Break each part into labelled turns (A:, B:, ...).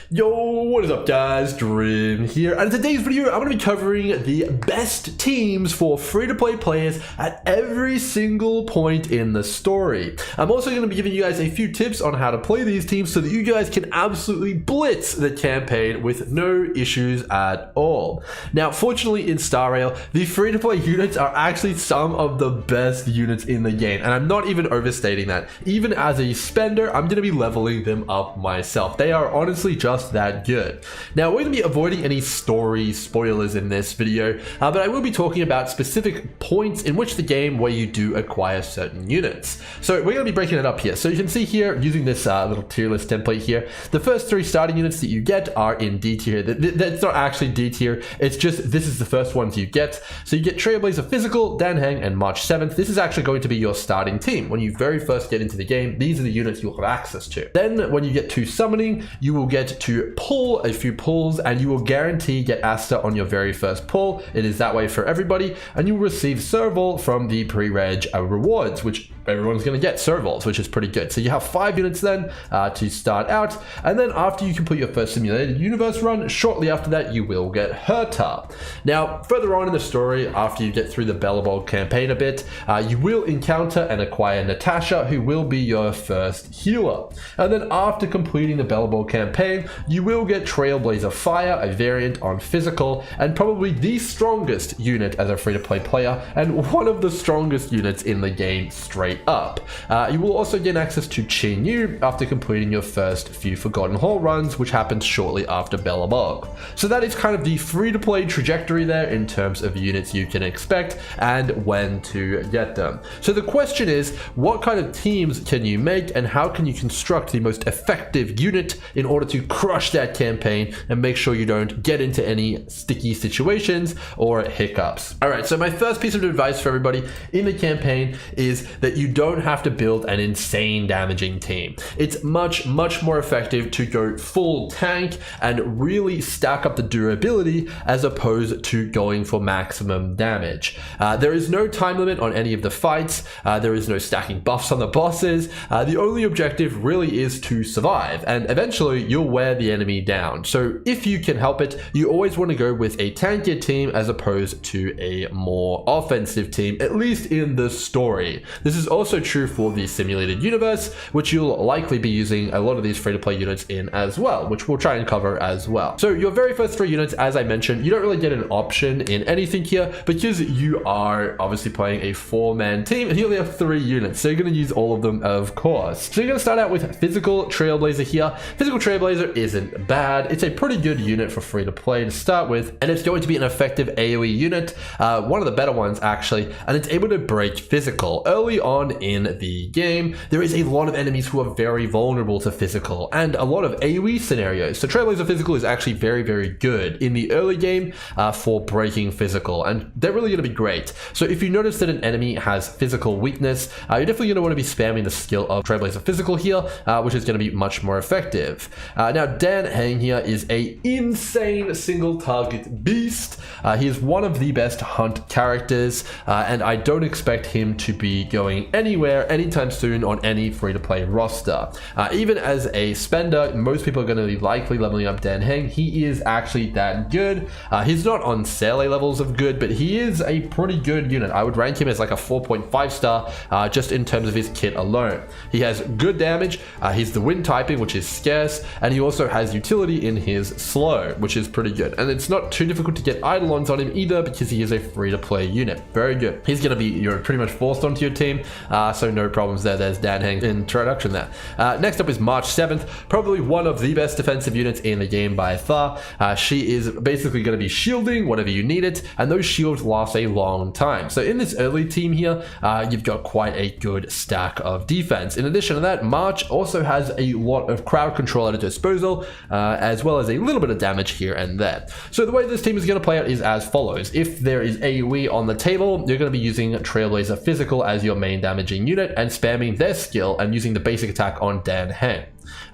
A: Yo, what is up guys, Grim here, and in today's video I'm going to be covering the best teams for free-to-play players at every single point in the story. I'm also going to be giving you guys a few tips on how to play these teams so that you guys can absolutely blitz the campaign with no issues at all. Now, fortunately in Star Rail, the free-to-play units are actually some of the best units in the game, and I'm not even overstating that. Even as a spender, I'm going to be leveling them up myself. They are honestly just that good. Now, we're going to be avoiding any story spoilers in this video, but I will be talking about specific points in which the game where you do acquire certain units. So we're going to be breaking it up here. So you can see here, using this little tier list template here, the first 3 starting units that you get are in D tier. That's not actually D tier, it's just this is the first ones you get. So you get Trailblazer Physical, Dan Heng, and March 7th. This is actually going to be your starting team. When you very first get into the game, these are the units you'll have access to. Then when you get to Summoning, you will get to pull a few pulls, and you will guarantee get Asta on your very first pull. It is that way for everybody, and you'll receive Serval from the pre-reg rewards, which everyone's going to get Servals, which is pretty good. So you have 5 units then to start out, and then after you complete your first simulated universe run, shortly after that you will get Herta. Now, further on in the story, after you get through the Bellabog campaign a bit, you will encounter and acquire Natasha, who will be your first healer. And then after completing the Bellabog campaign, you will get Trailblazer Fire, a variant on physical, and probably the strongest unit as a free-to-play player, and one of the strongest units in the game straight up. You will also gain access to Qin Yu after completing your first few Forgotten Hall runs, which happens shortly after Bellabog. So that is kind of the free-to-play trajectory there in terms of units you can expect and when to get them. So the question is, what kind of teams can you make, and how can you construct the most effective unit in order to crush that campaign and make sure you don't get into any sticky situations or hiccups? Alright, so my first piece of advice for everybody in the campaign is that you don't have to build an insane damaging team. It's much more effective to go full tank and really stack up the durability as opposed to going for maximum damage. There is no time limit on any of the fights. There is no stacking buffs on the bosses. The only objective really is to survive, and eventually you'll wear the enemy down. So if you can help it, you always want to go with a tankier team as opposed to a more offensive team, at least in the story. This is also true for the simulated universe, which you'll likely be using a lot of these free-to-play units in as well, which we'll try and cover as well. So your very first 3 units, as I mentioned, you don't really get an option in anything here because you are obviously playing a 4-man team and you only have 3 units, so you're going to use all of them, of course. So you're going to start out with Physical Trailblazer here. Physical Trailblazer isn't bad. It's a pretty good unit for free-to-play to start with, and it's going to be an effective AoE unit, one of the better ones actually, and it's able to break physical. Early on in the game, there is a lot of enemies who are very vulnerable to physical and a lot of AoE scenarios. So Trailblazer Physical is actually very good in the early game for breaking physical, and they're really going to be great. So if you notice that an enemy has physical weakness, you're definitely going to want to be spamming the skill of Trailblazer Physical here, which is going to be much more effective. Now, Dan Heng here is a insane single target beast. He is one of the best hunt characters, and I don't expect him to be going anywhere anytime soon on any free-to-play roster. Even as a spender, most people are going to be likely leveling up Dan Heng. He is actually that good. He's not on Sele levels of good, but he is a pretty good unit. I would rank him as like a 4.5 star just in terms of his kit alone. He has good damage, he's the wind typing, which is scarce, and he also has utility in his slow, which is pretty good. And it's not too difficult to get Eidolons on him either because he is a free-to-play unit. Very good. He's going to be, you're pretty much forced onto your team, so no problems there. There's Dan Heng introduction there. Next up is March 7th, probably one of the best defensive units in the game by far. She is basically going to be shielding whatever you need it, and those shields last a long time. So in this early team here, you've got quite a good stack of defense. In addition to that, March also has a lot of crowd control at its disposal, as well as a little bit of damage here and there. So the way this team is going to play out is as follows. If there is AoE on the table, you're going to be using Trailblazer Physical as your main damaging unit and spamming their skill and using the basic attack on Dan Heng.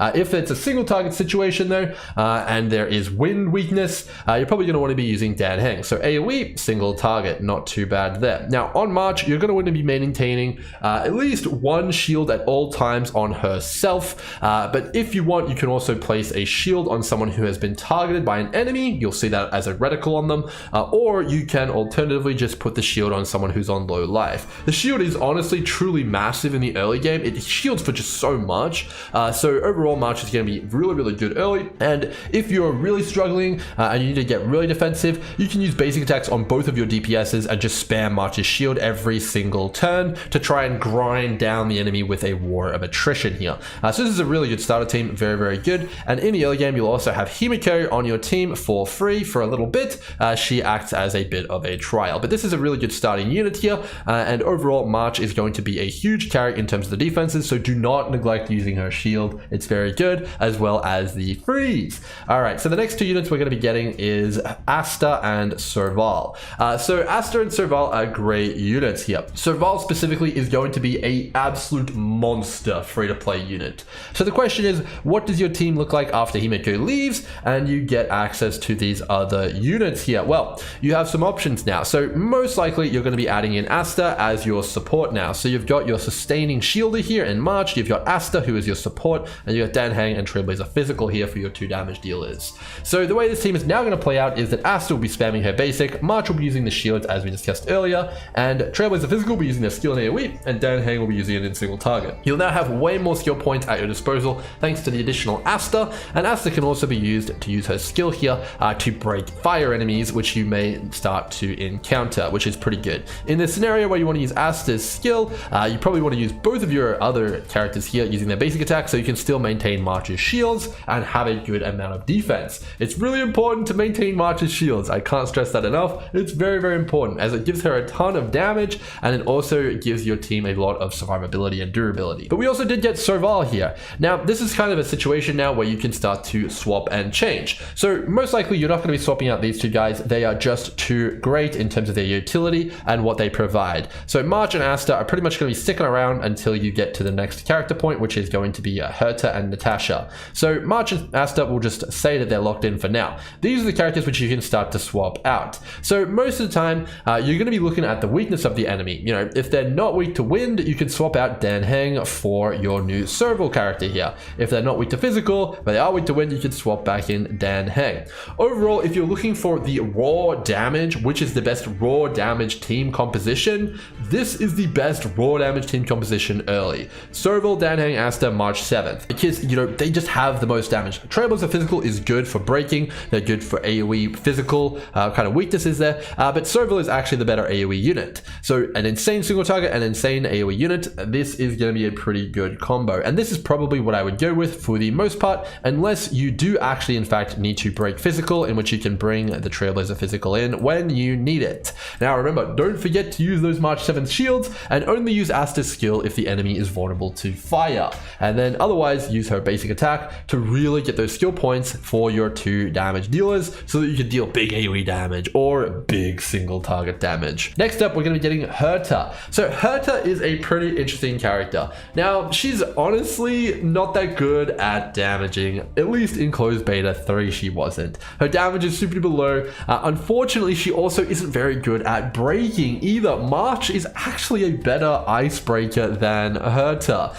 A: If it's a single target situation though, and there is wind weakness, you're probably going to want to be using Dan Heng. So AoE, single target, not too bad there. Now on March, you're going to want to be maintaining at least one shield at all times on herself, but if you want, you can also place a shield on someone who has been targeted by an enemy. You'll see that as a reticle on them, or you can alternatively just put the shield on someone who's on low life. The shield is honestly truly massive in the early game. It shields for just so much, so overall March is going to be really good early. And if you're really struggling and you need to get really defensive, you can use basic attacks on both of your DPSs and just spam March's shield every single turn to try and grind down the enemy with a war of attrition here. So this is a really good starter team, very good. And in the early game, you'll also have Himiko on your team for free for a little bit. She acts as a bit of a trial, but this is a really good starting unit here. And overall, March is going to be a huge carry in terms of the defenses, so do not neglect using her shield. It's very good, as well as the freeze. All right, so the next two units we're going to be getting is Asta and Serval. So Asta and Serval are great units here. Serval specifically is going to be a absolute monster free-to-play unit. So the question is, what does your team look like after Himiko leaves and you get access to these other units here? Well, you have some options now. So most likely you're going to be adding in Asta as your support now. So you've got your sustaining shielder here in March, you've got Asta who is your support, and you've got Dan Heng and Trailblazer Physical here for your 2 damage dealers. So the way this team is now going to play out is that Asta will be spamming her basic, March will be using the shields as we discussed earlier, and Trailblazer Physical will be using their skill in AoE, and Dan Heng will be using it in single target. You'll now have way more skill points at your disposal thanks to the additional Asta, and Asta can also be used to use her skill here to break fire enemies, which you may start to encounter, which is pretty good. In this scenario where you want to use Asta's skill, you probably want to use both of your other characters here using their basic attack so you can still maintain March's shields and have a good amount of defense. It's really important to maintain March's shields. I can't stress that enough. It's very important as it gives her a ton of damage and it also gives your team a lot of survivability and durability. But we also did get Serval here. Now this is kind of a situation now where you can start to swap and change. So most likely you're not going to be swapping out these two guys. They are just too great in terms of their utility and what they provide. So March and Asta are pretty much going to be sticking around until you get to the next character point, which is going to be Herta and Natasha. So March and Asta will just say that they're locked in for now. These are the characters which you can start to swap out. So most of the time you're going to be looking at the weakness of the enemy. You know, if they're not weak to wind, you can swap out Dan Heng for your new Serval character here. If they're not weak to physical, but they are weak to wind, you can swap back in Dan Heng. Overall, if you're looking for the raw damage, which is the best raw damage team composition, this is the best raw damage team composition early. Serval, Dan Heng, Asta, March 7th. Because, you know, they just have the most damage. Trailblazer Physical is good for breaking, they're good for AoE physical kind of weaknesses there, but Serval is actually the better AoE unit. So an insane single target and insane AoE unit, this is going to be a pretty good combo. And this is probably what I would go with for the most part, unless you do actually in fact need to break physical, in which you can bring the Trailblazer Physical in when you need it. Now remember, don't forget to use those March 7th shields and only use Asta's skill if the enemy is vulnerable to fire. And then otherwise use her basic attack to really get those skill points for your 2 damage dealers so that you can deal big AoE damage or big single target damage. Next up, we're going to be getting Herta. So Herta is a pretty interesting character. Now, she's honestly not that good at damaging, at least in closed beta 3 she wasn't. Her damage is super low. Unfortunately, she also isn't very good at breaking either. March is actually a better icebreaker than Herta.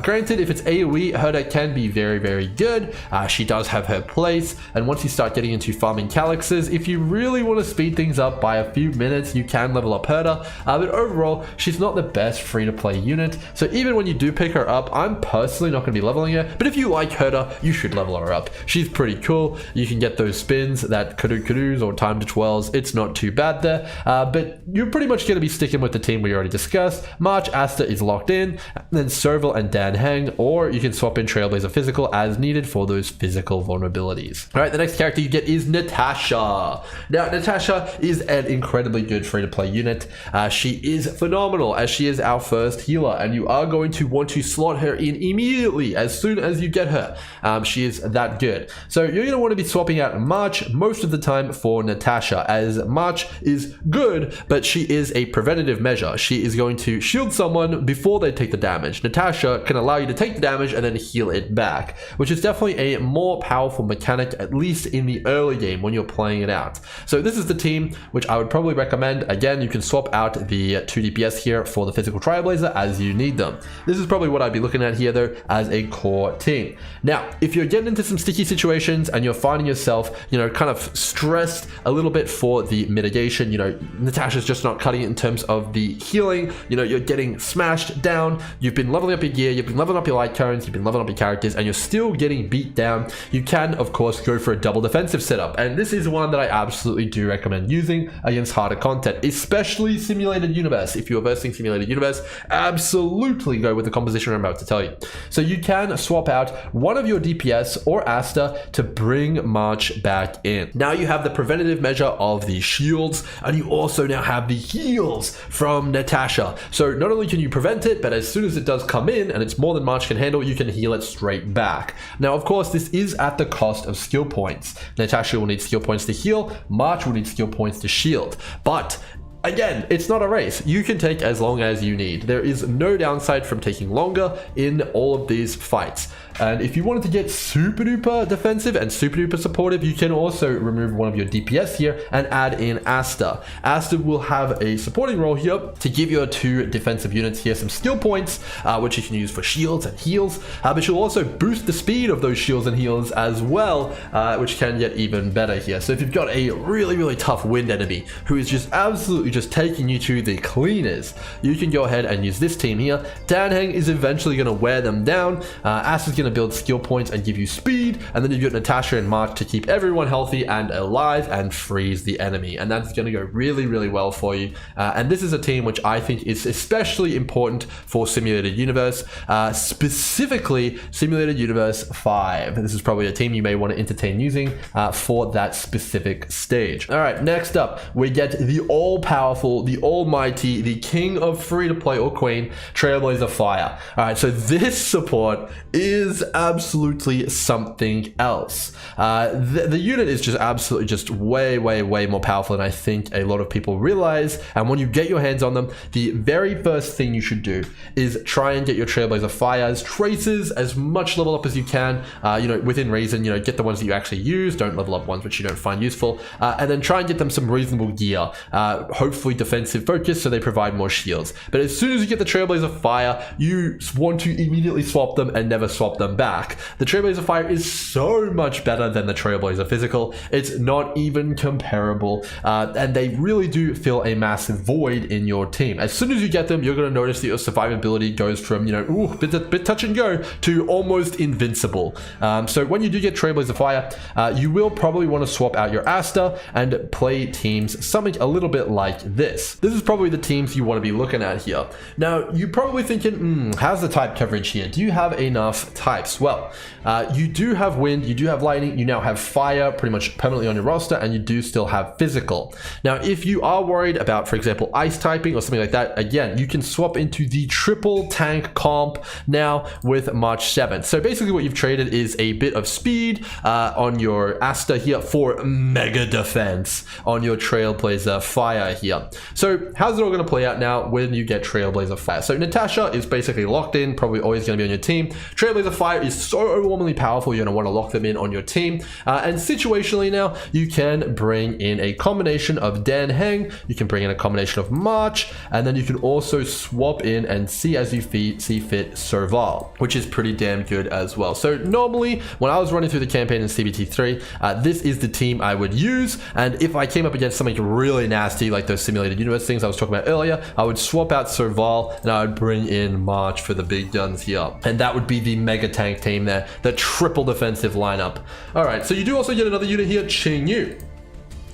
A: Granted, if it's AoE, Herta can be very good. She does have her place, and once you start getting into farming calyxes, if you really want to speed things up by a few minutes, you can level up Herta, but overall, she's not the best free-to-play unit, so even when you do pick her up, I'm personally not going to be leveling her, but if you like Herta, you should level her up. She's pretty cool. You can get those spins, that Kudu-Kudus or time to 12s, it's not too bad there, but you're pretty much going to be sticking with the team we already discussed. March, Asta is locked in, then Serval and Dan Heng, or you can swap in Trailblazer Physical as needed for those physical vulnerabilities. All right, the next character you get is Natasha. Now, Natasha is an incredibly good free-to-play unit. She is phenomenal as she is our first healer, and you are going to want to slot her in immediately as soon as you get her. She is that good. So you're going to want to be swapping out March most of the time for Natasha, as March is good, but she is a preventative measure. She is going to shield someone before they take the damage. Natasha can allow you to take the damage and then heal it back, which is definitely a more powerful mechanic, at least in the early game when you're playing it out. So this is the team which I would probably recommend. Again, you can swap out the 2 DPS here for the physical Trailblazer as you need them. This is probably what I'd be looking at here though as a core team. Now, if you're getting into some sticky situations and you're finding yourself, you know, kind of stressed a little bit for the mitigation, you know, Natasha's just not cutting it in terms of the healing, you know, you're getting smashed down, you've been leveling up your gear, you've been leveling up your light currents, you've been leveling up your characters, and you're still getting beat down, you can, of course, go for a double defensive setup. And this is one that I absolutely do recommend using against harder content, especially Simulated Universe. If you're versing Simulated Universe, absolutely go with the composition I'm about to tell you. So you can swap out one of your DPS or Asta to bring March back in. Now you have the preventative measure of the shields, and you also now have the heals from Natasha. So not only can you prevent it, but as soon as it does come in and it's more than March can handle, you can heal it straight back. Now, of course, this is at the cost of skill points. Natasha will need skill points to heal, March will need skill points to shield. But again, it's not a race. You can take as long as you need. There is no downside from taking longer in all of these fights. And if you wanted to get super duper defensive and super duper supportive, you can also remove one of your DPS here and add in Asta. Asta will have a supporting role here to give your 2 defensive units here some skill points, which you can use for shields and heals, but she'll also boost the speed of those shields and heals as well, which can get even better here. So if you've got a really tough wind enemy who is just absolutely just taking you to the cleaners, you can go ahead and use this team here. Danheng is eventually going to wear them down. Asta's going to build skill points and give you speed, and then you've got Natasha and March to keep everyone healthy and alive and freeze the enemy, and that's going to go really well for you. And this is a team which I think is especially important for Simulated Universe, specifically Simulated Universe 5. This is probably a team you may want to entertain using for that specific stage. All right, next up we get the all-powerful, the almighty, the king of free-to-play or queen, Trailblazer Fire. All right, so this support is absolutely something else. The unit is just absolutely just way more powerful than I think a lot of people realize. And when you get your hands on them, the very first thing you should do is try and get your Trailblazer Fire's traces as much level up as you can, you know, within reason. You know, get the ones that you actually use, don't level up ones which you don't find useful, and then try and get them some reasonable gear, hopefully defensive focus so they provide more shields. But as soon as you get the Trailblazer Fire, you want to immediately swap them and never swap them back. The Trailblazer Fire is so much better than the Trailblazer Physical. It's not even comparable, and they really do fill a massive void in your team. As soon as you get them, you're going to notice that your survivability goes from, you know, bit touch and go to almost invincible. So when you do get Trailblazer Fire, you will probably want to swap out your Asta and play teams something a little bit like this. This is probably the teams you want to be looking at here. Now, you're probably thinking, how's the type coverage here? Do you have enough types? Well, you do have wind, you do have lightning, you now have fire pretty much permanently on your roster, and you do still have physical. Now, if you are worried about, for example, ice typing or something like that, again, you can swap into the triple tank comp now with March 7th. So basically what you've traded is a bit of speed on your Asta here for mega defense on your Trailblazer Fire here. So how's it all going to play out now when you get Trailblazer Fire? So Natasha is basically locked in, probably always going to be on your team. Trailblazer Fire is so overwhelmingly powerful, you're going to want to lock them in on your team. And situationally now, you can bring in a combination of Danheng, you can bring in a combination of March, and then you can also swap in and see as you see fit Serval, which is pretty damn good as well. So normally, when I was running through the campaign in CBT3, this is the team I would use, and if I came up against something really nasty like those Simulated Universe things I was talking about earlier, I would swap out Serval and I would bring in March for the big guns here. And that would be the mega tank team there, the triple defensive lineup. All right, so you do also get another unit here, Qingyu,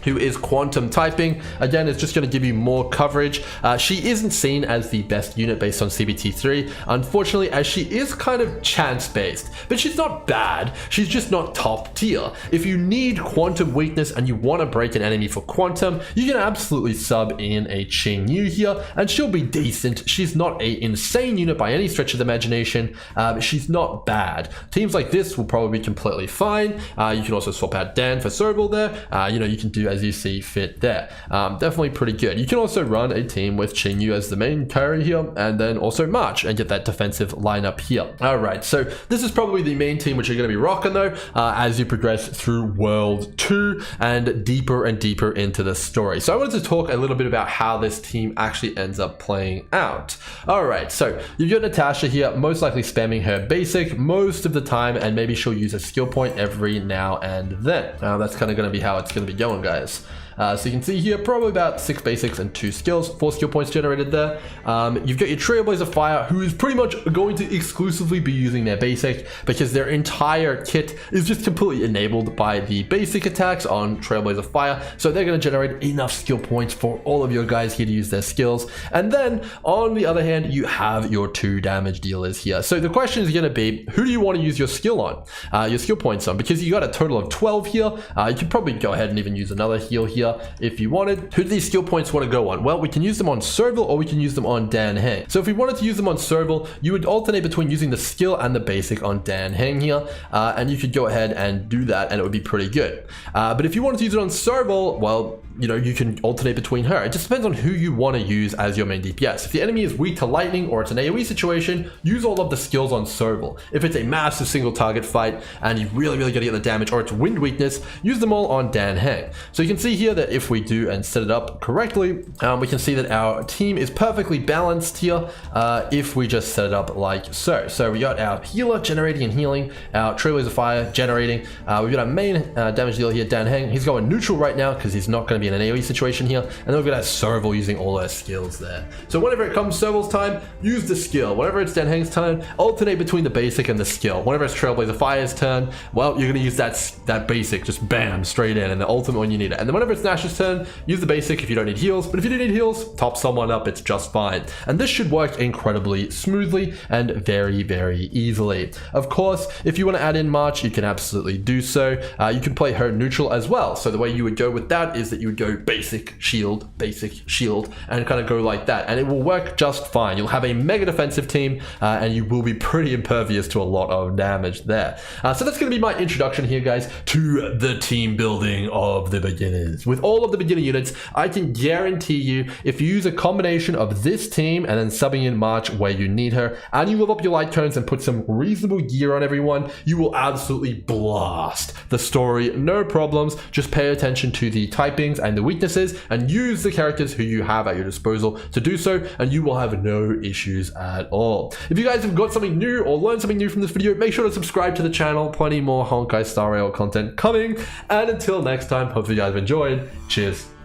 A: who is quantum typing. Again, it's just going to give you more coverage. She isn't seen as the best unit based on CBT3, unfortunately, as she is kind of chance-based, but she's not bad. She's just not top tier. If you need quantum weakness and you want to break an enemy for quantum, you can absolutely sub in a Qingyu here, and she'll be decent. She's not an insane unit by any stretch of the imagination, but she's not bad. Teams like this will probably be completely fine. You can also swap out Dan for Serval there. You know, you can do as you see fit there. Definitely pretty good. You can also run a team with Chinyu as the main carry here, and then also March and get that defensive lineup here. All right, so this is probably the main team which you're going to be rocking though, as you progress through World 2 and deeper into the story. So I wanted to talk a little bit about how this team actually ends up playing out. All right, so you've got Natasha here, most likely spamming her basic most of the time, and maybe she'll use a skill point every now and then. That's kind of going to be how it's going to be going, guys. So you can see here probably about 6 basics and 2 skills, 4 skill points generated there. You've got your Trailblazer Fire, who is pretty much going to exclusively be using their basic because their entire kit is just completely enabled by the basic attacks on Trailblazer Fire. So they're going to generate enough skill points for all of your guys here to use their skills. And then on the other hand, you have your 2 damage dealers here. So the question is going to be, who do you want to use your skill on, your skill points on? Because you got a total of 12 here. You could probably go ahead and even use another heal here if you wanted. Who do these skill points want to go on? Well, we can use them on Serval or we can use them on Dan Heng. So if we wanted to use them on Serval, you would alternate between using the skill and the basic on Dan Heng here, and you could go ahead and do that and it would be pretty good. But if you wanted to use it on Serval, well, you know, you can alternate between her. It just depends on who you want to use as your main DPS. If the enemy is weak to lightning or it's an AoE situation, use all of the skills on Serval. If it's a massive single target fight and you really got to get the damage, or it's wind weakness, use them all on Dan Heng. So you can see here that if we do and set it up correctly, we can see that our team is perfectly balanced here if we just set it up like so. So we got our healer generating and healing, our Trailblazer Fire generating. We've got our main damage dealer here, Dan Heng. He's going neutral right now because he's not going to be in an AoE situation here. And then we've got our Serval using all our skills there. So whenever it comes Serval's time, use the skill. Whenever it's Dan Heng's turn, alternate between the basic and the skill. Whenever it's Trailblazer Fire's turn, well, you're going to use that basic, just bam, straight in, and the ultimate when you need it. And then whenever it's Nash's turn, use the basic if you don't need heals. But if you do need heals, top someone up, it's just fine. And this should work incredibly smoothly and very easily. Of course, if you want to add in March, you can absolutely do so. You can play her neutral as well. So the way you would go with that is that you would go basic, shield, and kind of go like that. And it will work just fine. You'll have a mega defensive team and you will be pretty impervious to a lot of damage there. So that's going to be my introduction here, guys, to the team building of the beginners. With all of the beginner units, I can guarantee you, if you use a combination of this team and then subbing in March where you need her, and you level up your light cones and put some reasonable gear on everyone, you will absolutely blast the story, no problems. Just pay attention to the typings and the weaknesses and use the characters who you have at your disposal to do so, and you will have no issues at all. If you guys have got something new or learned something new from this video, make sure to subscribe to the channel. Plenty more Honkai Star Rail content coming, and until next time, hopefully you guys have enjoyed. Cheers.